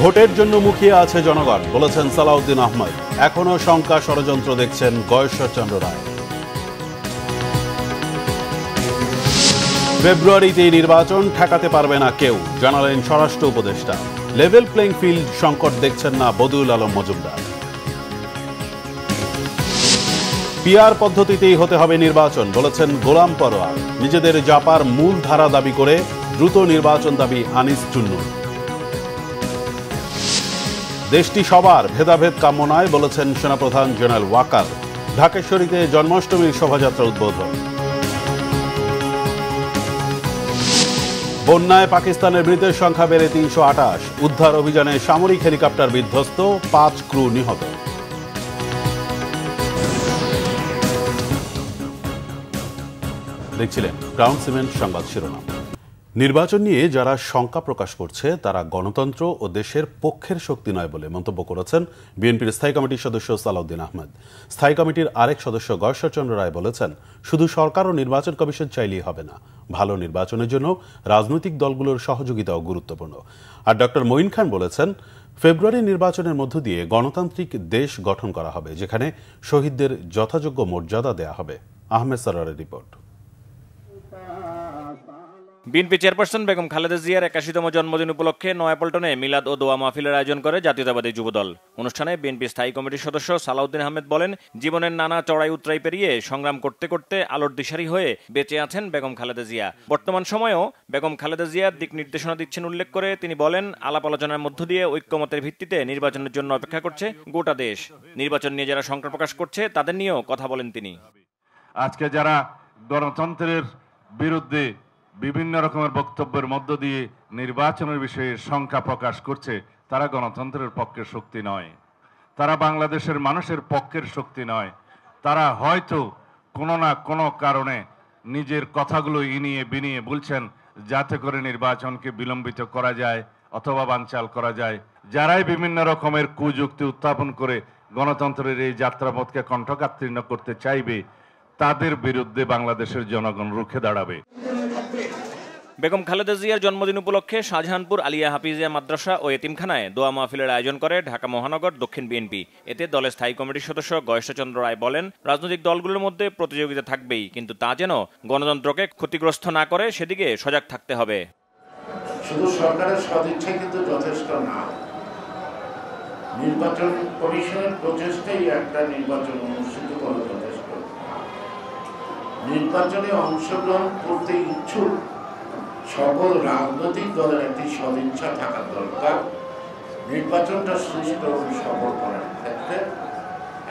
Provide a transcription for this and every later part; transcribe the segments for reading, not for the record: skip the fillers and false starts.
ভোটের জন্য মুখিয়ে আছে জনগণ বলেছেন সালাউদ্দিন আহমেদ। এখনো শঙ্কা ষড়যন্ত্র দেখছেন গয়েশ্বরচন্দ্র রায়। ফেব্রুয়ারিতেই নির্বাচন ঠেকাতে পারবে না কেউ জানালেন স্বরাষ্ট্র উপদেষ্টা। লেভেল প্লেইং ফিল্ড সংকট দেখছেন না বদিউল আলম মজুমদার। পিআর পদ্ধতিতেই হতে হবে নির্বাচন বলেছেন গোলাম পরোয়ার। নিজেদের জাপার মূল ধারা দাবি করে দ্রুত নির্বাচন দাবি আনিস চুন্নুর। দেশটি সবার ভেদাভেদ কাম্য নয় বলেছেন সেনাপ্রধান জেনারেল ওয়াকার। ঢাকেশ্বরীতে জন্মাষ্টমীর শোভাযাত্রা উদ্বোধন। বন্যায় পাকিস্তানের মৃতের সংখ্যা বেড়ে ৩২৮। উদ্ধার অভিযানে সামরিক হেলিকপ্টার বিধ্বস্ত, ৫ ক্রু নিহত। দেখছিলেন গ্রাউন্ড সিমেন্ট সংবাদ শিরোনাম। নির্বাচন নিয়ে যারা শঙ্কা প্রকাশ করছে তারা গণতন্ত্র ও দেশের পক্ষের শক্তি নয় বলে মন্তব্য করেছেন বিএনপির স্থায়ী কমিটির সদস্য সালাউদ্দিন আহমেদ। স্থায়ী কমিটির আরেক সদস্য গয়েশ্বরচন্দ্র রায় বলেছেন, শুধু সরকার ও নির্বাচন কমিশন চাইলেই হবে না, ভালো নির্বাচনের জন্য রাজনৈতিক দলগুলোর সহযোগিতাও গুরুত্বপূর্ণ। আর ডক্টর মঈন খান বলেছেন, ফেব্রুয়ারি নির্বাচনের মধ্য দিয়ে গণতান্ত্রিক দেশ গঠন করা হবে, যেখানে শহীদদের যথাযোগ্য মর্যাদা দেয়া হবে। আহমেদ সরওয়ারের রিপোর্ট। বিএনপি চেয়ারপারসন বেগম খালেদা জিয়ার ৮১তম জন্মদিন উপলক্ষে নয়াপল্টনে মিলাদ ও দোয়া মাহফিলের আয়োজন করে জাতীয়তাবাদী যুবদল। অনুষ্ঠানে বিএনপি স্থায়ী কমিটির সদস্য সালাউদ্দিন আহমেদ বলেন, জীবনের নানা চড়াই উতরাই পেরিয়ে সংগ্রাম করতে করতে আলোর দিশারি হয়ে বেঁচে আছেন বেগম খালেদা জিয়া। বর্তমান সময়েও বেগম খালেদা জিয়ার দিক নির্দেশনা দিচ্ছেন উল্লেখ করে তিনি বলেন, আলাপ আলোচনার মধ্য দিয়ে ঐক্যমতের ভিত্তিতে নির্বাচনের জন্য অপেক্ষা করছে গোটা দেশ। নির্বাচন নিয়ে যারা শঙ্কা প্রকাশ করছে তাদের নিয়েও কথা বলেন তিনি। আজকে যারা গণতন্ত্রের বিরুদ্ধে বিভিন্ন রকমের বক্তব্যের মধ্য দিয়ে নির্বাচনের বিষয়ে শঙ্কা প্রকাশ করছে, তারা গণতন্ত্রের পক্ষের শক্তি নয়, তারা বাংলাদেশের মানুষের পক্ষের শক্তি নয়। তারা হয়তো কোনো না কোনো কারণে নিজের কথাগুলো ইনিয়ে বিনিয়ে বলছেন যাতে করে নির্বাচনকে বিলম্বিত করা যায় অথবা বানচাল করা যায়। যারাই বিভিন্ন রকমের কুযুক্তি উত্থাপন করে গণতন্ত্রের এই যাত্রাপথকে কণ্ঠকাত্তীর্ণ করতে চাইবে, তাদের বিরুদ্ধে বাংলাদেশের জনগণ রুখে দাঁড়াবে। বেগম খালেদা জিয়ার জন্মদিন উপলক্ষে শাহজাহানপুর আলিয়া হাফিজিয়া মাদ্রাসা ও এতিমখানায় দোয়া মাহফিলের আয়োজন করে ঢাকা মহানগর দক্ষিণ বিএনপি। এতে দলের স্থায়ী কমিটির সদস্য গয়েশ্বরচন্দ্র রায় বলেন, রাজনৈতিক দলগুলোর মধ্যে প্রতিযোগিতা থাকবেই, কিন্তু তা যেন গণতন্ত্রকে ক্ষতিগ্রস্ত না করে সেদিকে সজাগ থাকতে হবে। শুধু সরকারের সদিচ্ছা কিন্তু যথেষ্ট না, নির্বাচন কমিশনের প্রচেষ্টাই একটা নির্বাচন অনুষ্ঠিত করা যথেষ্ট। নির্বাচনে অংশগ্রহণ করতে ইচ্ছুক সকল রাজনৈতিক দলের একটি সদিচ্ছা থাকা দরকার নির্বাচনটা সুষ্ঠু এবং সফল করার ক্ষেত্রে,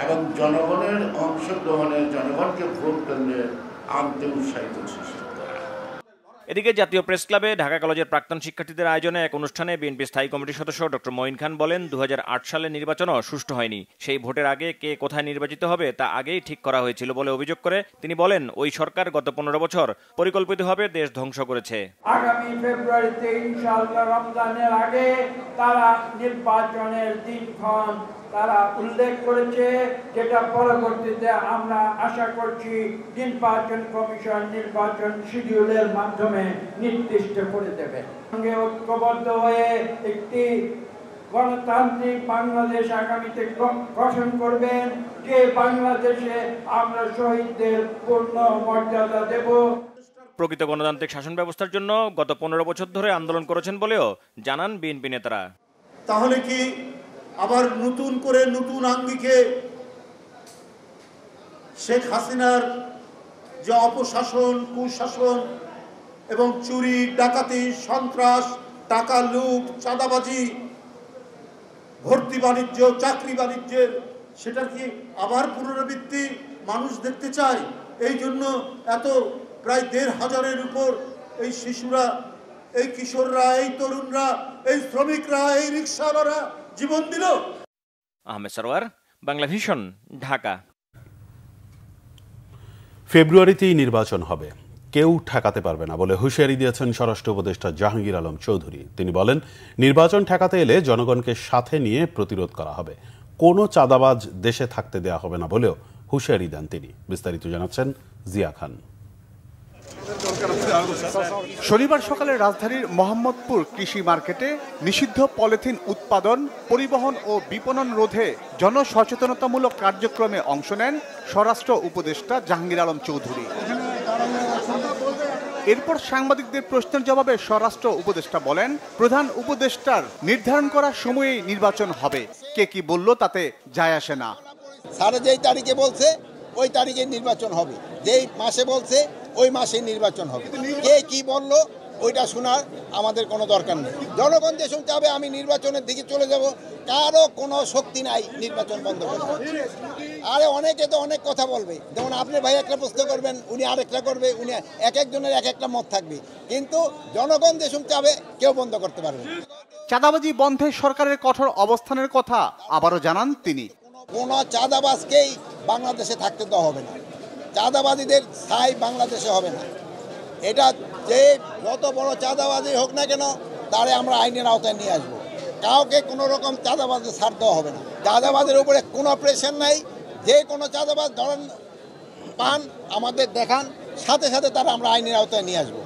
এবং জনগণের অংশগ্রহণে জনগণকে ভোট কেন্দ্রে আনতে উৎসাহিত সৃষ্টি করা। এদিকে জাতীয় প্রেস ক্লাবে ঢাকা কলেজের প্রাক্তন শিক্ষার্থীদের আয়োজনে এক অনুষ্ঠানে বিএনপি স্থায়ী কমিটির সদস্য ডক্টর মঈন খান বলেন, ২০০৮ সালে নির্বাচনও সুষ্ঠু হয়নি। সেই ভোটের আগে কে কোথায় নির্বাচিত হবে তা আগেই ঠিক করা হয়েছিল বলে অভিযোগ করে তিনি বলেন, ওই সরকার গত ১৫ বছর পরিকল্পিতভাবে দেশ ধ্বংস করেছে। আগামী ফেব্রুয়ারিতে ইনশাআল্লাহ রমজানের আগে তারা নির্বাচনের দিনক্ষণ তারা উল্লেখ করেছে, যেটা পরবর্তীতে আমরা আশা করছি নির্বাচন কমিশন নির্বাচন শিডিউলের মাধ্যমে নির্দিষ্ট করে দেবে। সঙ্গে ঐক্যবদ্ধ হয়ে একটি গণতান্ত্রিক বাংলাদেশ আগামীতে গঠন করবেন, যে বাংলাদেশে আমরা শহীদদের পূর্ণ মর্যাদা দেব। প্রকৃত গণতান্ত্রিক শাসন ব্যবস্থার জন্য গত ১৫ বছর ধরে আন্দোলন করেছেন বলেও জানান বিএনপি নেতারা। তাহলে কি আবার নতুন করে নতুন আঙ্গিকে শেখ হাসিনার যে অপশাসন, কুশাসন এবং চুরি, ডাকাতি, সন্ত্রাস, টাকা লুট, চাঁদাবাজি, ভর্তি বাণিজ্য, চাকরি বাণিজ্যের, সেটা কি আবার পুনরাবৃত্তি মানুষ দেখতে চায়? এই জন্য এত প্রায় ১৫০০-এর উপর এই শিশুরা, এই কিশোররা, এই তরুণরা, এই শ্রমিকরা, এই রিক্সাওয়ালারা জীবন দিল। আহমেদ সরওয়ার, বাংলা ভিশন, ঢাকা। ফেব্রুয়ারিতেই নির্বাচন হবে, কেউ ঠেকাতে পারবে না বলে হুঁশিয়ারি দিয়েছেন স্বরাষ্ট্র উপদেষ্টা জাহাঙ্গীর আলম চৌধুরী। তিনি বলেন, নির্বাচন ঠেকাতে এলে জনগণকে সাথে নিয়ে প্রতিরোধ করা হবে, কোনো চাঁদাবাজ দেশে থাকতে দেয়া হবে না বলেও হুঁশিয়ারি দেন তিনি। বিস্তারিত জানাচ্ছেন জিয়া খান। শনিবার সকালে রাজধানীর মোহাম্মদপুর কৃষি মার্কেটে নিষিদ্ধ পলিথিন উৎপাদন, পরিবহন ও বিপণন রোধে জনসচেতনতামূলক কার্যক্রমে অংশ নেন স্বরাষ্ট্র উপদেষ্টা জাহাঙ্গীর আলম চৌধুরী। এরপর সাংবাদিকদের প্রশ্নের জবাবে স্বরাষ্ট্র উপদেষ্টা বলেন, প্রধান উপদেষ্টার নির্ধারণ করা সময়েই নির্বাচন হবে, কে কি বলল তাতে যায় আসে না। স্যার যেই তারিখে বলছে ওই তারিখে নির্বাচন হবে, যেই মাসে বলছে ওই মাসে নির্বাচন হবে। কে কি বললো ওইটা শোনার আমাদের কোনো দরকার নেই। জনগণ যে চাবে আমি নির্বাচনের দিকে চলে যাব, কারো কোনো শক্তি নাই নির্বাচন বন্ধ করবে। আরে অনেকে তো অনেক কথা বলবে, যেমন আপনি ভাই একটা প্রশ্ন করবেন, উনি আরেকটা করবে, উনি এক একজনের এক একটা মত থাকবে, কিন্তু জনগণ যে চাবে কেউ বন্ধ করতে পারবে। চাঁদাবাজি বন্ধে সরকারের কঠোর অবস্থানের কথা আবারও জানান তিনি। কোনো চাঁদাবাজকেই বাংলাদেশে থাকতে দেওয়া হবে না, চাঁদাবাদীদের স্থায়ী বাংলাদেশে হবে না। এটা যে যত বড় চাঁদাবাজি হোক না কেন, তারে আমরা আইনের আওতায় নিয়ে আসবো। কাউকে কোনো রকম চাঁদাবাজে ছাড় দেওয়া হবে না। চাঁদাবাজের উপরে কোনো প্রেশার নাই, যে কোনো চাঁদাবাজ ধরেন পান আমাদের দেখান, সাথে সাথে তারা আমরা আইনের আওতায় নিয়ে আসবো।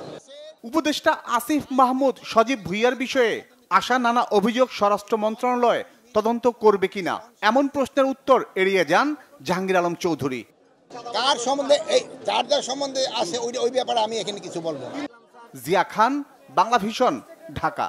উপদেষ্টা আসিফ মাহমুদ সজীব ভুইয়ার বিষয়ে আসা নানা অভিযোগ স্বরাষ্ট্র মন্ত্রণালয় তদন্ত করবে কিনা এমন প্রশ্নের উত্তর এড়িয়ে যান জাহাঙ্গীর আলম চৌধুরী। কার সম্বন্ধে এই যার যার সম্বন্ধে আছে ওই ব্যাপারে আমি এখানে কিছু বলবো না। জিয়া খান, বাংলা ভিশন, ঢাকা।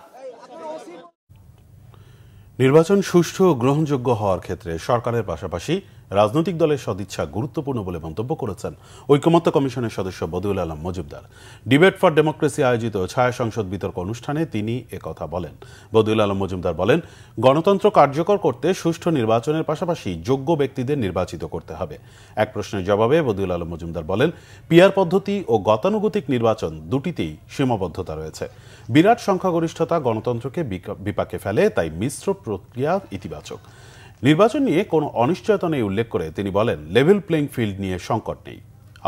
নির্বাচন সুষ্ঠু ও গ্রহণযোগ্য হওয়ার ক্ষেত্রে সরকারের পাশাপাশি রাজনৈতিক দলের সদিচ্ছা গুরুত্বপূর্ণ বলে মন্তব্য করেছেন ঐকমত্য কমিশনের সদস্য Badiul Alam Majumdar. Debate for democracy আয়োজিত ছায়া সংসদ বিতর্ক অনুষ্ঠানে তিনি একথা বলেন। বদিউল আলম মজুমদার বলেন, গণতন্ত্র কার্যকর করতে সুষ্ঠু নির্বাচনের পাশাপাশি যোগ্য ব্যক্তিদের নির্বাচিত করতে হবে। এক প্রশ্নের জবাবে বদিউল আলম মজুমদার বলেন, পিআর পদ্ধতি ও গতানুগতিক নির্বাচন দুটিতেই সীমাবদ্ধতা রয়েছে। বিরাট সংখ্যাগরিষ্ঠতা গণতন্ত্রকে বিপাকে ফেলে, তাই মিশ্র প্রক্রিয়া ইতিবাচক। নির্বাচন নিয়ে কোনো অনিশ্চয়তা নেই উল্লেখ করে তিনি বলেন, লেভেল প্লেইং ফিল্ড নিয়ে সংকট নেই।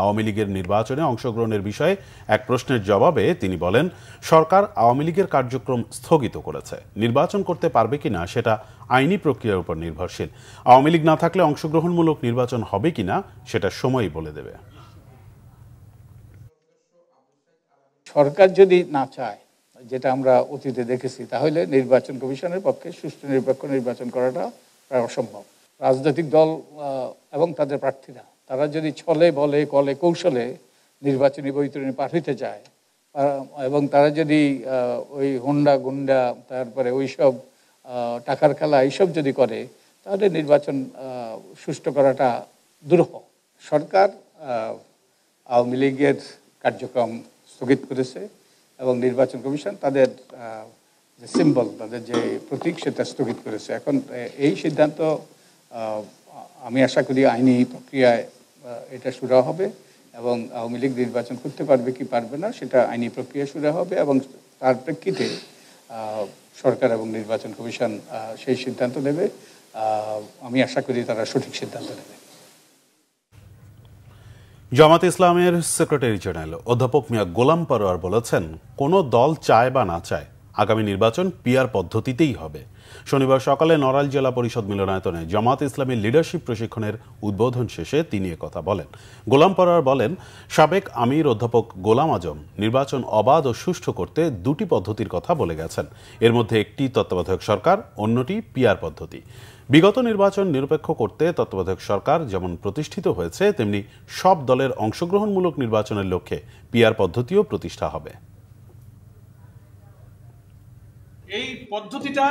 আওয়ামী লীগের নির্বাচনে অংশগ্রহণের বিষয়ে এক প্রশ্নের জবাবে তিনি বলেন, সরকার আওয়ামী লীগের কার্যক্রম স্থগিত করেছে। নির্বাচন করতে পারবে কিনা সেটা আইনি প্রক্রিয়ার উপর নির্ভরশীল। আওয়ামী লীগ না থাকলে অংশগ্রহণমূলক নির্বাচন হবে কিনা সেটা সময়ই বলে দেবে। সরকার যদি না চায়, যেটা আমরা অতীতে দেখেছি, তাহলে নির্বাচন কমিশনের পক্ষে সুষ্ঠু নিরপেক্ষ নির্বাচন করাটা প্রায় অসম্ভব। রাজনৈতিক দল এবং তাদের প্রার্থীরা তারা যদি ছলে বলে কলে কৌশলে নির্বাচনী বৈতরণী পাঠাতে চায় এবং তারা যদি ওই হুন্ডা গুন্ডা তারপরে ওইসব টাকার খেলা এইসব যদি করে, তাহলে নির্বাচন সুষ্ঠু করাটা দুরূহ। সরকার আওয়ামী লীগের কার্যক্রম স্থগিত করেছে এবং নির্বাচন কমিশন তাদের যে সিম্বল, তাদের যে প্রতীক, সেটা স্থগিত করেছে। এখন এই সিদ্ধান্ত আমি আশা করি আইনি প্রক্রিয়ায় এটা শুরু হবে এবং আওয়ামী লীগ নির্বাচন করতে পারবে কি পারবে না সেটা আইনি প্রক্রিয়া শুরু হবে এবং তার প্রেক্ষিতে সরকার এবং নির্বাচন কমিশন সেই সিদ্ধান্ত নেবে। আমি আশা করি তারা সঠিক সিদ্ধান্ত নেবে। জামাত ইসলামের সেক্রেটারি জেনারেল অধ্যাপক মিয়া গোলাম পরোয়ার বলেছেন, কোনো দল চায় বা না চায় আগামী নির্বাচন পিআর পদ্ধতিতেই হবে। শনিবার সকালে নড়াইল জেলা পরিষদ মিলনায়তনে জামাত ইসলামের লিডারশিপ প্রশিক্ষণের উদ্বোধন শেষে তিনি একথা বলেন। গোলাম পরোয়ার বলেন, সাবেক আমির অধ্যাপক গোলাম আজম নির্বাচন অবাধ ও সুষ্ঠু করতে দুটি পদ্ধতির কথা বলে গেছেন। এর মধ্যে একটি তত্ত্বাবধায়ক সরকার, অন্যটি পিআর পদ্ধতি। বিগত নির্বাচন নিরপেক্ষ করতে তত্ত্বাবধায়ক সরকার যেমন প্রতিষ্ঠিত হয়েছে, তেমনি সব দলের অংশগ্রহণমূলক নির্বাচনের লক্ষ্যে পিআর পদ্ধতিও প্রতিষ্ঠা হবে। এই পদ্ধতিটা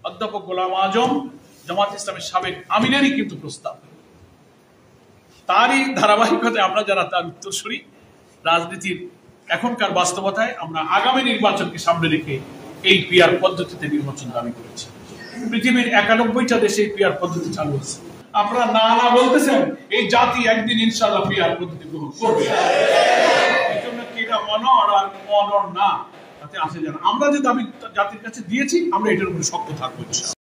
অধ্যাপক গোলাম আজম জামাত ইসলামের সাবেক আমিরেরই কিন্তু প্রস্তাব। তারই ধারাবাহিকতায় আমরা যারা তার উত্তরসূরি, রাজনীতির এখনকার বাস্তবতায় আমরা আগামী নির্বাচনকে সামনে রেখে এই পিআর পদ্ধতিতে নির্বাচন দাবি করেছি। পৃথিবীর 91টা দেশে পিআর পদ্ধতি চালু আছে। আপনারা না না বলতেছেন, এই জাতি একদিন ইনশাআল্লাহ পিআর পদ্ধতি গ্রহণ করবে। এই জন্য কি এটা অনর আর অনর না, তাতে আসে যেন আমরা যে দাবি জাতির কাছে দিয়েছি, আমরা এটার উপরে শক্ত থাকবো ইনশাআল্লাহ।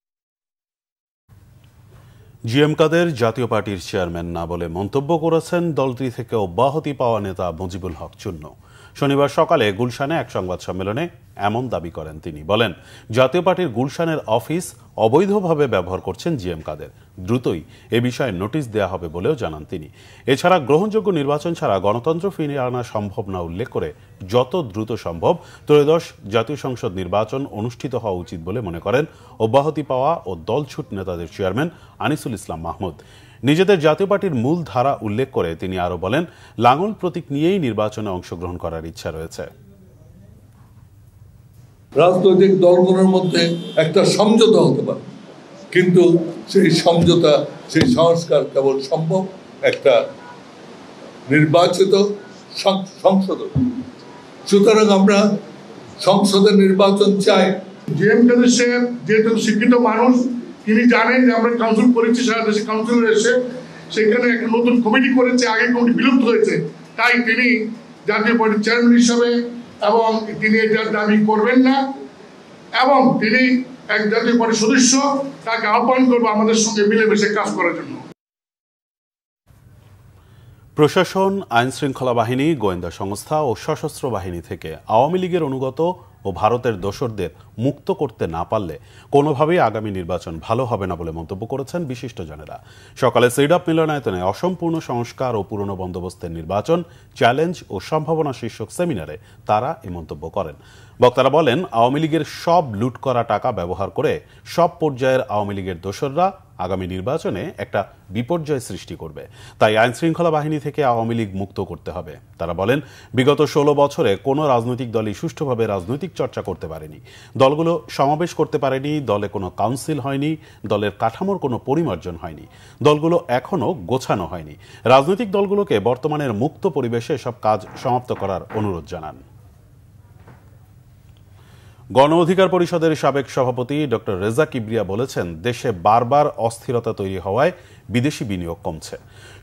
জিএম কাদের জাতীয় পার্টির চেয়ারম্যান না বলে মন্তব্য করেছেন দলটি থেকে অব্যাহতি পাওয়া নেতা মুজিবুল হক চুন্নু। শনিবার সকালে গুলশানে এক সংবাদ সম্মেলনে এমন দাবি করেন তিনি। বলেন, জাতীয় পার্টির গুলশানের অফিস অবৈধভাবে ব্যবহার করছেন জিএম কাদের। দ্রুতই এ বিষয়ে নোটিশ দেওয়া হবে বলেও জানান তিনি। এছাড়া গ্রহণযোগ্য নির্বাচন ছাড়া গণতন্ত্র ফিরিয়ে আনা সম্ভব না উল্লেখ করে যত দ্রুত সম্ভব ত্রয়োদশ জাতীয় সংসদ নির্বাচন অনুষ্ঠিত হওয়া উচিত বলে মনে করেন অব্যাহতি পাওয়া ও দলছুট নেতাদের চেয়ারম্যান আনিসুল ইসলাম মাহমুদ। নিজেদের জাতীয় পার্টির মূল ধারা উল্লেখ করে তিনি আরো বলেন, লাঙ্গল প্রতীক নিয়েই নির্বাচনে অংশগ্রহণ করার ইচ্ছা রয়েছে। রাজনৈতিক দলগুলোর মধ্যে একটা সমঝোতা হতে পারে, কিন্তু সেই সমঝোতা, সেই সংস্কার কেবল সম্ভব একটা নির্বাচিত সংসদ। সুতরাং আমরা সংসদের নির্বাচন চাই। জিএম কাদের সাহেব যেহেতু শিক্ষিত মানুষ, তিনি জানেন যে আমরা কাউন্সিল করেছি, সারা দেশে কাউন্সিলর এসে সেখানে একটা নতুন কমিটি করেছে, আগে কমিটি বিলুপ্ত হয়েছে, তাই তিনি জাতীয় পার্টির চেয়ারম্যান হিসাবে এবং তিনি এটার দাবি করবেন না এবং তিনি এক জাতীয় পার্টির সদস্য, তাকে আহ্বান করবো আমাদের সঙ্গে মিলেমিশে কাজ করার জন্য। প্রশাসন, আইন শৃঙ্খলা বাহিনী, গোয়েন্দা সংস্থা ও সশস্ত্র বাহিনী থেকে আওয়ামী লীগের অনুগত ও ভারতের দোসরদের মুক্ত করতে না পারলে কোনোভাবেই আগামী নির্বাচন ভালো হবে না বলে মন্তব্য করেছেন বিশিষ্টজনেরা। সকালে সিডাপ মিলনায়তনে অসম্পূর্ণ সংস্কার ও পুরনো বন্দোবস্তের নির্বাচন, চ্যালেঞ্জ ও সম্ভাবনা শীর্ষক সেমিনারে তারা এ মন্তব্য করেন। বক্তারা বলেন, আওয়ামী লীগের সব লুট করা টাকা ব্যবহার করে সব পর্যায়ের আওয়ামী লীগের দোসররা আগামী নির্বাচনে একটা বিপর্যয় সৃষ্টি করবে। তাই আইন শৃঙ্খলা বাহিনী থেকে আওয়ামী লীগ মুক্ত করতে হবে। তারা বলেন, বিগত 16 বছরে কোনো রাজনৈতিক দলই সুষ্ঠুভাবে রাজনৈতিক চর্চা করতে পারেনি, দলগুলো সমাবেশ করতে পারেনি, দলে কোনো কাউন্সিল হয়নি, দলের কাঠামোর কোনো পরিমার্জন হয়নি, দলগুলো এখনো গোছানো হয়নি। রাজনৈতিক দলগুলোকে বর্তমানের মুক্ত পরিবেশে সব কাজ সমাপ্ত করার অনুরোধ জানান। গণ অধিকার পরিষদের সাবেক সভাপতি ডক্টর রেজা কিবরিয়া বলেছেন, দেশে বারবার অস্থিরতা তৈরি হওয়ায় বিদেশি বিনিয়োগ কমছে।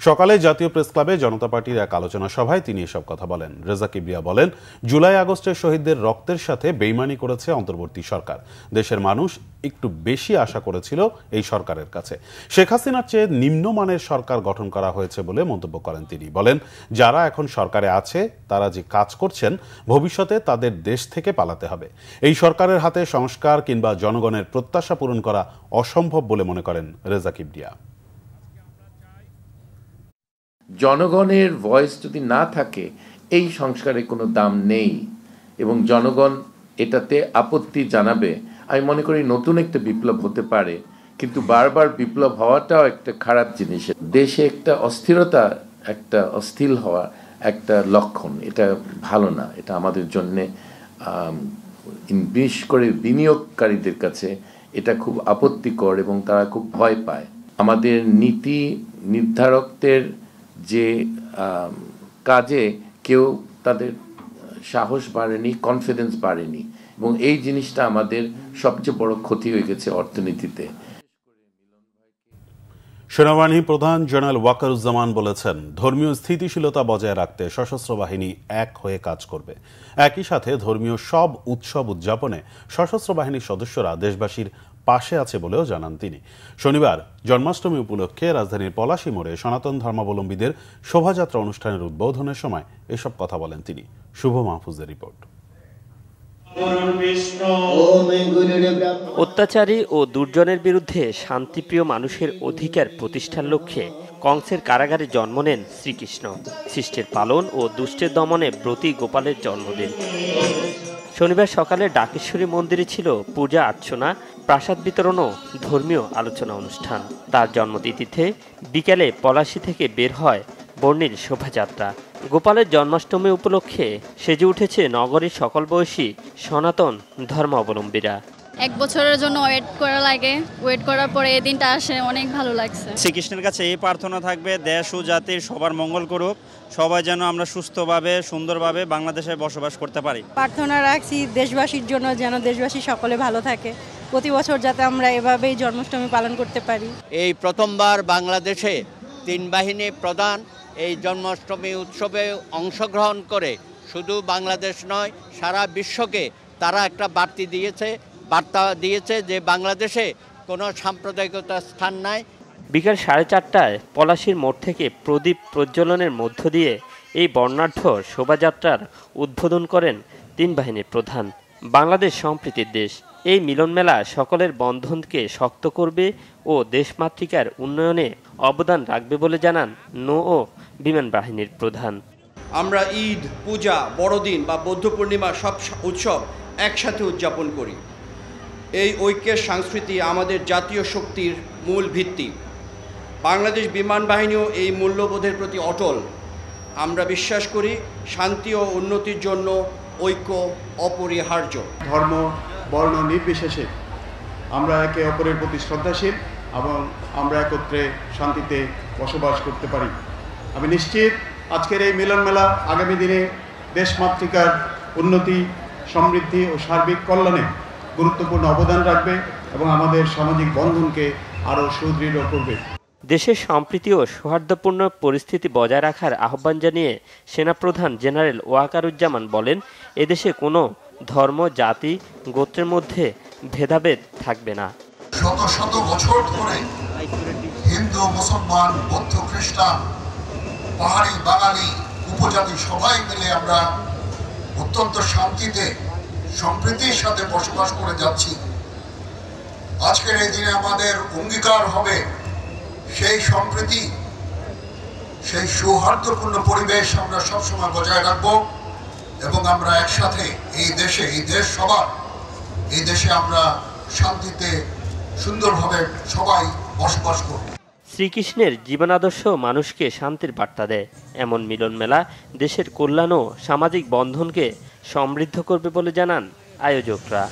সকালে জাতীয় প্রেস ক্লাবে জনতা পার্টির এক আলোচনা সভায় তিনি এসব কথা বলেন। রেজা কিবরিয়া বলেন, জুলাই আগস্টের শহীদদের রক্তের সাথে বেইমানি করেছে অন্তর্বর্তী সরকার। দেশের মানুষ একটু বেশি আশা করেছিল এই সরকারের কাছে। শেখ হাসিনার চেয়ে নিম্নমানের সরকার গঠন করা হয়েছে বলে মন্তব্য করেন তিনি। বলেন, যারা এখন সরকারে আছে তারা যে কাজ করছেন, ভবিষ্যতে তাদের দেশ থেকে পালাতে হবে। এই সরকারের হাতে সংস্কার কিংবা জনগণের প্রত্যাশা পূরণ করা অসম্ভব বলে মনে করেন রেজা কিবরিয়া। জনগণের ভয়েস যদি না থাকে, এই সংস্কারের কোনো দাম নেই এবং জনগণ এটাতে আপত্তি জানাবে। আমি মনে করি নতুন একটা বিপ্লব হতে পারে, কিন্তু বারবার বিপ্লব হওয়াটাও একটা খারাপ জিনিস। দেশে একটা অস্থিরতা, একটা অস্থির হওয়া একটা লক্ষণ, এটা ভালো না। এটা আমাদের জন্যে বিশেষ করে বিনিয়োগকারীদের কাছে এটা খুব আপত্তিকর এবং তারা খুব ভয় পায়। আমাদের নীতি নির্ধারকদের যে কাজে কেউ তাদের সাহস বাড়েনি, কনফিডেন্স বাড়েনি এবং এই জিনিসটা আমাদের সবচেয়ে বড় ক্ষতি হয়ে গেছে অর্থনীতিতে। সেনাবাহিনী প্রধান জেনারেল ওয়াকারুজ্জামান বলেছেন, ধর্মীয় স্থিতিশীলতা বজায় রাখতে সশস্ত্র বাহিনী এক হয়ে কাজ করবে। একই সাথে ধর্মীয় সব উৎসব উদযাপনে সশস্ত্র বাহিনীর সদস্যরা দেশবাসীর পাশে আছে বলেও জানান তিনি। শনিবার জন্মাষ্টমী উপলক্ষে রাজধানীর পলাশী মোড়ে সনাতন ধর্মাবলম্বীদের শোভাযাত্রা অনুষ্ঠানের উদ্বোধনের সময় এসব কথা বলেন তিনি। শুভ মাহফুজের রিপোর্ট। অত্যাচারী ও দুর্জনের বিরুদ্ধে শান্তিপ্রিয় মানুষের অধিকার প্রতিষ্ঠার লক্ষ্যে কংসের কারাগারে জন্ম নেন শ্রীকৃষ্ণ। সৃষ্টির পালন ও দুষ্টের দমনে ব্রতী গোপালের জন্মদিন। শনিবার সকালে ডাকেশ্বরী মন্দিরে ছিল পূজা অর্চনা, প্রাসাদ বিতরণ ও ধর্মীয় আলোচনা অনুষ্ঠান। তার জন্মতিথিতে বিকেলে পলাশী থেকে বের হয় বর্ণিল শোভাযাত্রা। গোপালের জন্মাষ্টমী উপলক্ষে সেজে উঠেছে নগরীর সকল বয়সী সনাতন ধর্মাবলম্বীরা। এক বছরের জন্য ওয়েট করা লাগে, ওয়েট করার পরে এই দিনটা আসে, অনেক ভালো লাগছে। শ্রীকৃষ্ণের কাছে এই প্রার্থনা থাকবে, দেশ ও জাতির সবার মঙ্গল করুক, সবাই যেন আমরা সুস্থভাবে সুন্দরভাবে বাংলাদেশে বসবাস করতে পারি। প্রার্থনা রাখছি দেশবাসীর জন্য, যেন দেশবাসী সকলে ভালো থাকে, প্রতি বছর যাতে আমরা এভাবেই জন্মাষ্টমী পালন করতে পারি। এই প্রথমবার বাংলাদেশে 3 বাহিনী প্রধান এই জন্মাষ্টমী উৎসবে অংশগ্রহণ করে শুধু বাংলাদেশ নয়, সারা বিশ্বকে তারা একটা বার্তা দিয়েছে যে বাংলাদেশে কোনো সাম্প্রদায়িকতার স্থান নাই। বিকাল 4:30টায় পলাশীর মোড় থেকে প্রদীপ প্রজ্বলনের মধ্য দিয়ে এই বর্ণাঢ্য শোভাযাত্রার উদ্বোধন করেন 3 বাহিনীর প্রধান। বাংলাদেশ সম্প্রীতির দেশ। এই মিলন মেলা সকলের বন্ধনকে শক্ত করবে ও দেশমাতৃকার উন্নয়নে অবদান রাখবে বলে জানান নৌ বিমান বাহিনীর প্রধান। আমরা ঈদ, পূজা, বড়দিন বা বৌদ্ধ পূর্ণিমা সব উৎসব একসাথে উদযাপন করি। এই ঐক্যের সংস্কৃতি আমাদের জাতীয় শক্তির মূল ভিত্তি। বাংলাদেশ বিমান বাহিনীও এই মূল্যবোধের প্রতি অটল। আমরা বিশ্বাস করি শান্তি ও উন্নতির জন্য ঐক্য অপরিহার্য। ধর্ম, বর্ণ নির্বিশেষে আমরা একে অপরের প্রতি শ্রদ্ধাশীল এবং আমরা একত্রে শান্তিতে বসবাস করতে পারি। আমি নিশ্চিত আজকের এই মিলন মেলা আগামী দিনে দেশমাতৃকার উন্নতি, সমৃদ্ধি ও সার্বিক কল্যাণে গুরুত্বপূর্ণ অবদান রাখবে এবং আমাদের সামাজিক বন্ধনকে আরও সুদৃঢ় করবে। দেশের সম্প্রীতি ও সৌহার্দ্যপূর্ণ পরিস্থিতি বজায় রাখার আহ্বান জানিয়ে সেনাপ্রধান জেনারেল ওয়াকারুজ্জামান বলেন, এদেশে কোনো ধর্ম, জাতি, গোত্রের মধ্যে ভেদাভেদ থাকবে না। শত শত বছর ধরে হিন্দু, মুসলমান, বৌদ্ধ, খ্রিস্টান, পাহাড়ি, বাঙালি, উপজাতি সবাই মিলে আমরা অত্যন্ত শান্তিতে সম্প্রীতির সাথে বসবাস করে যাচ্ছি। আজকের এই দিনে আমাদের অঙ্গীকার হবে সেই সম্প্রীতি, সেই সৌহার্দ্যপূর্ণ পরিবেশ আমরা সবসময় বজায় রাখবো এবং আমরা একসাথে এই দেশ সবার, এই দেশে আমরা শান্তিতে সুন্দরভাবে সবাই বসবাস করব। শ্রীকৃষ্ণের জীবনাদর্শ মানুষকে শান্তির বার্তা দেয়। এমন মিলন মেলা দেশের কল্যাণ ও সামাজিক বন্ধনকে সমৃদ্ধ করবে বলে জানান আয়োজকরা।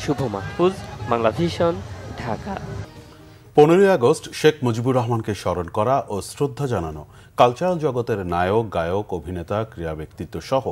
শুভ মাহফুজ, বাংলা ভিশন, ঢাকা। 15ই আগস্ট শেখ মুজিবুর রহমানকে স্মরণ করা ও শ্রদ্ধা জানানো কালচারাল জগতের নায়ক, গায়ক, অভিনেতা, ক্রীড়া ব্যক্তিত্ব সহ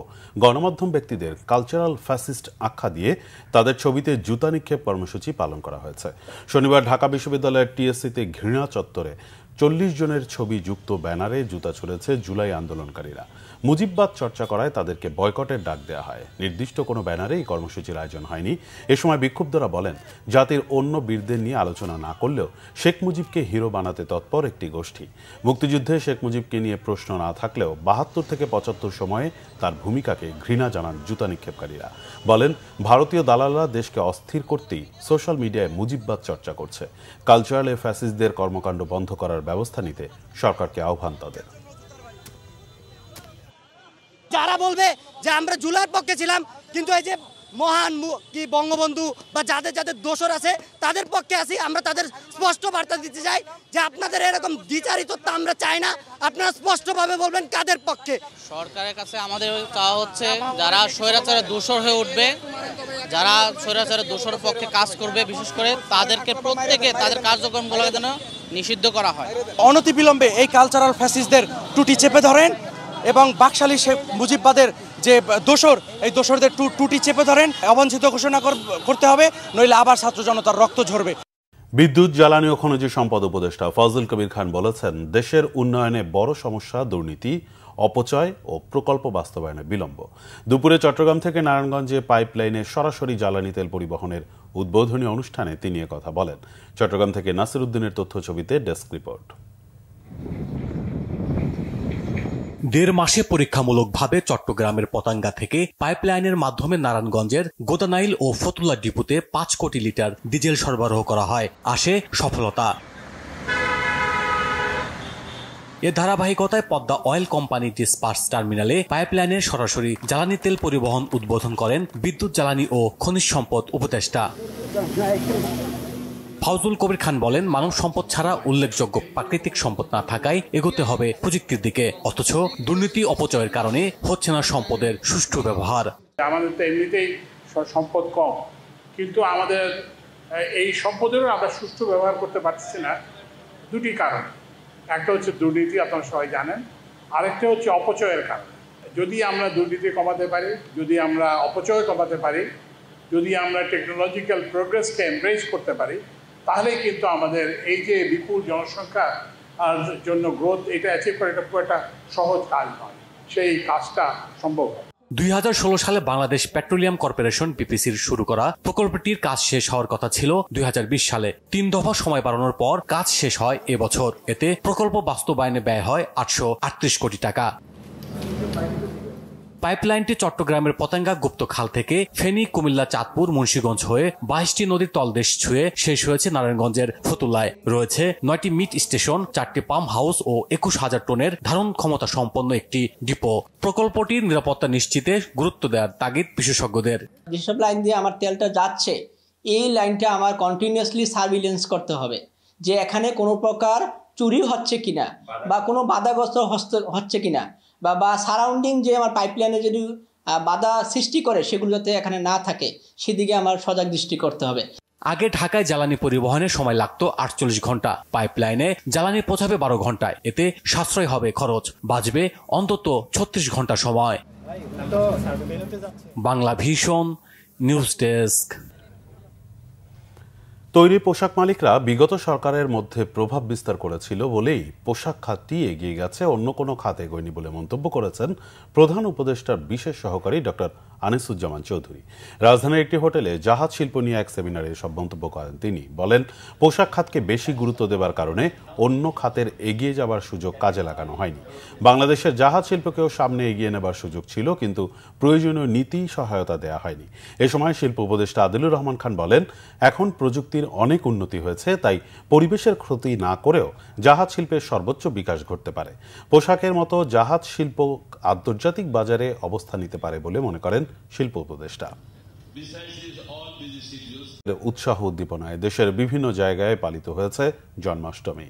গণমাধ্যম ব্যক্তিদের কালচারাল ফ্যাসিস্ট আখ্যা দিয়ে তাদের ছবিতে জুতা নিক্ষেপ কর্মসূচি পালন করা হয়েছে। শনিবার ঢাকা বিশ্ববিদ্যালয়ের টিএসসিতে ঘৃণা চত্বরে 40 জনের ছবি যুক্ত ব্যানারে জুতা ছুড়েছে জুলাই আন্দোলনকারীরা। মুজিববাদ চর্চা করায় তাদেরকে বয়কটের ডাক দেওয়া হয়। নির্দিষ্ট কোনো ব্যানারে এই কর্মসূচির আয়োজন হয়নি। এ সময় বিক্ষুব্ধরা বলেন, জাতির অন্য বীরদের নিয়ে আলোচনা না করলেও শেখ মুজিবকে হিরো বানাতে তৎপর একটি গোষ্ঠী। মুক্তিযুদ্ধে শেখ মুজিবকে নিয়ে প্রশ্ন না থাকলেও 72 থেকে 75 সময়ে তার ভূমিকাকে ঘৃণা জানান জুতা নিক্ষেপকারীরা। বলেন, ভারতীয় দালালরা দেশকে অস্থির করতেই সোশ্যাল মিডিয়ায় মুজিববাদ চর্চা করছে। কালচারাল ফ্যাসিস্টদের কর্মকাণ্ড বন্ধ করার ব্যবস্থা নিতে সরকারকে আহ্বান তাদের। যারা বলবে যে আমরা জুলাইয়ের পক্ষে ছিলাম, কিন্তু এই যে মহান কি বঙ্গবন্ধু বা যাদের যাদের দোষর আছে তাদের পক্ষে আছি, আমরা তাদের স্পষ্ট বার্তা দিতে চাই যে আপনাদের এরকম দ্বিচারিত্ব আমরা চাই না। আপনারা স্পষ্টভাবে বলবেন কাদের পক্ষে। সরকারের কাছে আমাদের চাওয়া হচ্ছে, যারা স্বৈরাচারের দোষর হয়ে উঠবে, যারা স্বৈরাচারের দোষর পক্ষে কাজ করবে, বিশেষ করে তাদেরকে প্রত্যেকে তাদের কার্যক্রমগুলোকে যেন নিষিদ্ধ করা হয়। অনতিবিলম্বে এই কালচারাল ফ্যাসিস্টদের টুটি চেপে ধরেন এবং বাকশালী শেখ মুজিববাদের যে দোষর, এই দোষরদের টুটি চেপে ধরেন, অবাঞ্ছিত ঘোষণা করতে হবে, নইলে আবার ছাত্র জনতার রক্ত ঝরবে। বিদ্যুৎ, জ্বালানি ও খনিজ সম্পদ উপদেষ্টা ফজল কবির খান বলেছেন, দেশের উন্নয়নে বড় সমস্যা দুর্নীতি, অপচয় ও প্রকল্প বাস্তবায়নে বিলম্ব। দুপুরে চট্টগ্রাম থেকে নারায়ণগঞ্জে পাইপলাইনে সরাসরি জ্বালানি তেল পরিবহনের উদ্বোধনী অনুষ্ঠানে তিনি কথা বলেন। চট্টগ্রাম থেকে নাসির উদ্দিনের তথ্য ছবিতে ডেস্ক রিপোর্ট। 1.5 মাসে পরীক্ষামূলকভাবে চট্টগ্রামের পতাঙ্গা থেকে পাইপলাইনের মাধ্যমে নারায়ণগঞ্জের গোদানাইল ও ফতুল্লা ডিপুতে 5 কোটি লিটার ডিজেল সরবরাহ করা হয়। আসে সফলতা। এ ধারাবাহিকতায় পদ্মা অয়েল কোম্পানি ডিসপার্স টার্মিনালে পাইপলাইনের সরাসরি জ্বালানি তেল পরিবহন উদ্বোধন করেন বিদ্যুৎ, জ্বালানি ও খনিজ সম্পদ উপদেষ্টা ফজল কবির খান বলেন, মানব সম্পদ ছাড়া উল্লেখযোগ্য প্রাকৃতিক সম্পদ না থাকায় এগোতে হবে প্রযুক্তির দিকে। অথচ দুর্নীতি, অপচয়ের কারণে হচ্ছে না সম্পদের সুষ্ঠু ব্যবহার। আমাদের তো এমনিতেই সম্পদ কম, কিন্তু আমাদের এই সম্পদেরও আমরা সুষ্ঠু ব্যবহার করতে পারছি না। দুটি কারণ, একটা হচ্ছে দুর্নীতি, আপনারা সবাই জানেন, আরেকটা হচ্ছে অপচয়ের কারণ। যদি আমরা দুর্নীতি কমাতে পারি, যদি আমরা অপচয় কমাতে পারি, যদি আমরা টেকনোলজিক্যাল প্রোগ্রেসকে এমব্রেস করতে পারি, তাহলে কিন্তু আমাদের এই যে বিপুল জনসংখ্যা জন্য গ্রোথ, এটা অ্যাচিভ করা এটা খুব একটা সহজ কাজ নয়, সেই কাজটা সম্ভব হয়। 2016 সালে বাংলাদেশ পেট্রোলিয়াম কর্পোরেশন বিপিসির শুরু করা প্রকল্পটির কাজ শেষ হওয়ার কথা ছিল 2020 সালে। 3 দফা সময় বাড়ানোর পর কাজ শেষ হয় এবছর। এতে প্রকল্প বাস্তবায়নে ব্যয় হয় 838 কোটি টাকা। পাইপলাইনটি চট্টগ্রামের পতেঙ্গা গুপ্ত খাল থেকে ফেনী, কুমিল্লা, চাঁদপুর, মুন্সিগঞ্জ হয়ে 22টি নদীর তলদেশ ছুঁয়ে শেষ হয়েছে নারায়ণগঞ্জের ফতুল্লায়। রয়েছে 9টি মিট স্টেশন, 4টি পাম্প হাউস ও 21,000 টনের ধারণ ক্ষমতা সম্পন্ন একটি ডিপো। প্রকল্পটির নিরাপত্তা নিশ্চিতে গুরুত্ব দেওয়ার তাগিদ বিশেষজ্ঞদের। যেসব লাইন দিয়ে আমার তেলটা যাচ্ছে, এই লাইনটা আমার কন্টিনিউয়াসলি সার্ভিলেন্স করতে হবে যে এখানে কোনো প্রকার চুরি হচ্ছে কিনা বা কোনো বাধাগ্রস্ত হচ্ছে কিনা বা সারাউন্ডিং যে আমার পাইপলাইনে যদি বাধা সৃষ্টি করে সেগুলো যাতে এখানে না থাকে সেদিকে আমার সজাগ দৃষ্টি করতে হবে। আগে ঢাকায় জ্বালানি পরিবহনের সময় লাগতো 48 ঘন্টা, পাইপলাইনে জ্বালানি পৌঁছাবে 12 ঘন্টায়। এতে সাশ্রয় হবে খরচ, বাঁচবে অন্তত 36 ঘন্টা সময়। Bangla vision news desk. তৈরি পোশাক মালিকরা বিগত সরকারের মধ্যে প্রভাব বিস্তার করেছিল বলেই পোশাক খাতটি এগিয়ে গেছে, অন্য কোনো খাত এগোয়নি বলে মন্তব্য করেছেন প্রধান উপদেষ্টার বিশেষ সহকারী ডক্টর আনিসুজ্জামান চৌধুরী। রাজধানীর একটি হোটেলে জাহাজ শিল্প নিয়ে এক সেমিনারে সব মন্তব্য করেন তিনি। বলেন, পোশাক খাতকে বেশি গুরুত্ব দেওয়ার কারণে অন্য খাতের এগিয়ে যাবার সুযোগ কাজে লাগানো হয়নি। বাংলাদেশের জাহাজ শিল্পকেও সামনে এগিয়ে নেবার সুযোগ ছিল, কিন্তু প্রয়োজনীয় নীতি সহায়তা দেওয়া হয়নি। এ সময় শিল্প উপদেষ্টা আদিলুর রহমান খান বলেন, এখন প্রযুক্তির অনেক উন্নতি হয়েছে, তাই পরিবেশের ক্ষতি না করেও জাহাজ শিল্পের সর্বোচ্চ বিকাশ ঘটতে পারে। পোশাকের মতো জাহাজ শিল্প আন্তর্জাতিক বাজারে অবস্থান নিতে পারে বলে মনে করেন শিল্প উপদেষ্টা। উৎসাহ উদ্দীপনায় দেশের বিভিন্ন জায়গায় পালিত হয়েছে জন্মাষ্টমী।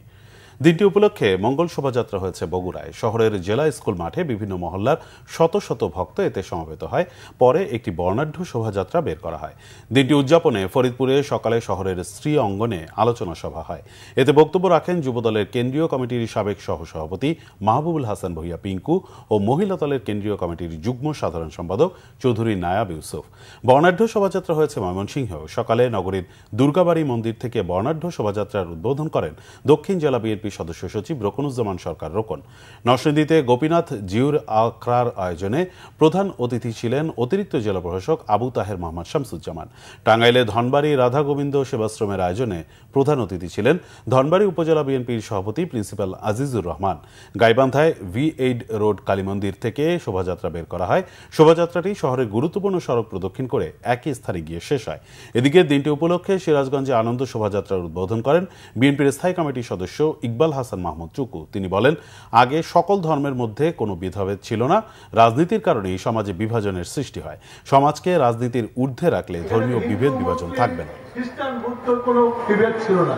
দিনটি উপলক্ষে মঙ্গল শোভাযাত্রা হয়েছে বগুড়ায়। শহরের জেলা স্কুল মাঠে বিভিন্ন মহল্লার শত শত ভক্ত এতে সমবেত হয়। পরে একটি বর্ণাঢ্য শোভাযাত্রা বের করা হয়। দিনটি উদযাপনে ফরিদপুরে সকালে শহরের শ্রী অঙ্গনে আলোচনা সভা হয়। এতে বক্তব্য রাখেন যুবদলের কেন্দ্রীয় কমিটির সাবেক সহসভাপতি মাহবুবুল হাসান ভূঁইয়া পিঙ্কু ও মহিলা দলের কেন্দ্রীয় কমিটির যুগ্ম সাধারণ সম্পাদক চৌধুরী নায়াব ইউসুফ। বর্ণাঢ্য শোভাযাত্রা হয়েছে ময়মনসিংহেও। সকালে নগরীর দুর্গাবাড়ি মন্দির থেকে বর্ণাঢ্য শোভাযাত্রার উদ্বোধন করেন দক্ষিণ জেলা বিএনপি সদস্য সচিব রোকনুজ্জামান সরকার রোকন। নরসিংদীতে গোপীনাথ জিউর আখড়ার আয়োজনে প্রধান অতিথি ছিলেন অতিরিক্ত জেলা প্রশাসক আবু তাহের মোহাম্মদ শামসুজ্জামান। টাঙ্গাইলে ধনবাড়ি রাধা গোবিন্দ সেবাশ্রমের আয়োজনে প্রধান অতিথি ছিলেন ধনবাড়ি উপজেলা বিএনপির সভাপতি প্রিন্সিপাল আজিজুর রহমান। গাইবান্ধায় V8 রোড কালীমন্দির থেকে শোভাযাত্রা বের করা হয়। শোভাযাত্রাটি শহরের গুরুত্বপূর্ণ সড়ক প্রদক্ষিণ করে একই স্থানে গিয়ে শেষ হয়। এদিকে দিনটি উপলক্ষে সিরাজগঞ্জে আনন্দ শোভাযাত্রার উদ্বোধন করেন বিএনপির স্থায়ী কমিটির সদস্য ইকবাল হাসান মাহমুদ চুকু। তিনি বলেন, আগে সকল ধর্মের মধ্যে কোনো ভেদাভেদ ছিল না, রাজনীতির কারণেই সমাজে বিভাজনের সৃষ্টি হয়। সমাজকে রাজনীতির ঊর্ধ্বে রাখলে ধর্মীয় বিভেদ বিভাজন থাকবে না। খ্রিস্টান বুদ্ধর কোনো বিভেদ ছিল না,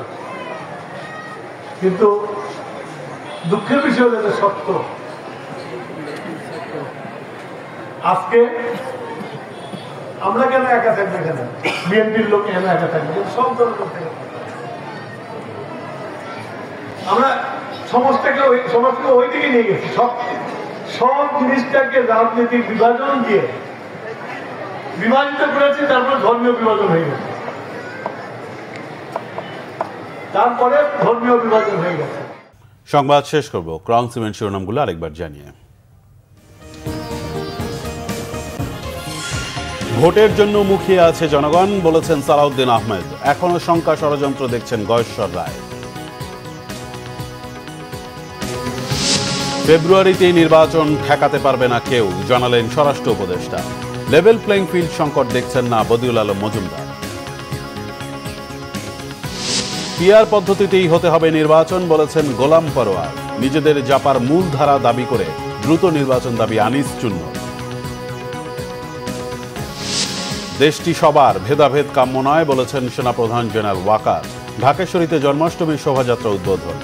কিন্তু দুঃখের বিষয় হলো সত্য, আজকে আমরা কেন একা থাকবে, কেন বিএনপির লোক কেন একা থাকবে, সব ধরনের থেকে আমরা সমাজকে ওই দিকে নিয়ে গেছি। সব জিনিসটাকে রাজনৈতিক বিভাজন দিয়ে বিভাজিত করেছি, তারপরে ধর্মীয় বিভাজন হয়ে গেছে, তারপরে ধর্মীয় বিভাজন হয়ে গেছে। সংবাদ শেষ করব ক্রাউন সিমেন্ট শিরোনামগুলো আরেকবার জানিয়ে। ভোটের জন্য মুখিয়ে আছে জনগণ, বলেছেন সালাউদ্দিন আহমেদ। এখনো শঙ্কা ষড়যন্ত্র দেখছেন গয়েশ্বর রায়। ফেব্রুয়ারিতেই নির্বাচন ঠেকাতে পারবে না কেউ, জানালেন স্বরাষ্ট্র উপদেষ্টা। লেভেল প্লেইং ফিল্ড সংকট দেখছেন না বদিউল আলম মজুমদার। পিআর পদ্ধতিতেই হতে হবে নির্বাচন, বলেছেন গোলাম পরোয়ার। নিজেদের জাপার মূল ধারা দাবি করে দ্রুত নির্বাচন দাবি আনিস চুন্নর। দেশটি সবার, ভেদাভেদ কাম্য নয়, বলেছেন সেনাপ্রধান জেনারেল ওয়াকার। ঢাকেশ্বরীতে জন্মাষ্টমীর শোভাযাত্রা উদ্বোধন।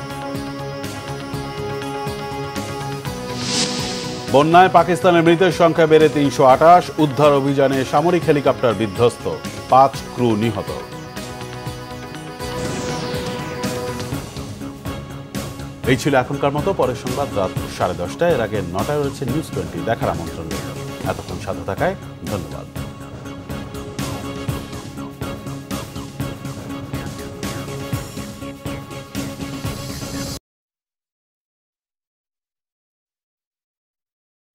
বন্যায় পাকিস্তানের মৃতের সংখ্যা বেড়ে 328। উদ্ধার অভিযানে সামরিক হেলিকপ্টার বিধ্বস্ত, 5 ক্রু নিহত। এই ছিল এখনকার মতো। পরের সংবাদ রাত 10:30। এর আগে 9টায় রয়েছে নিউজ 20। দেখার আমন্ত্রণ রইল। এতক্ষণ সাথে থাকায় ধন্যবাদ।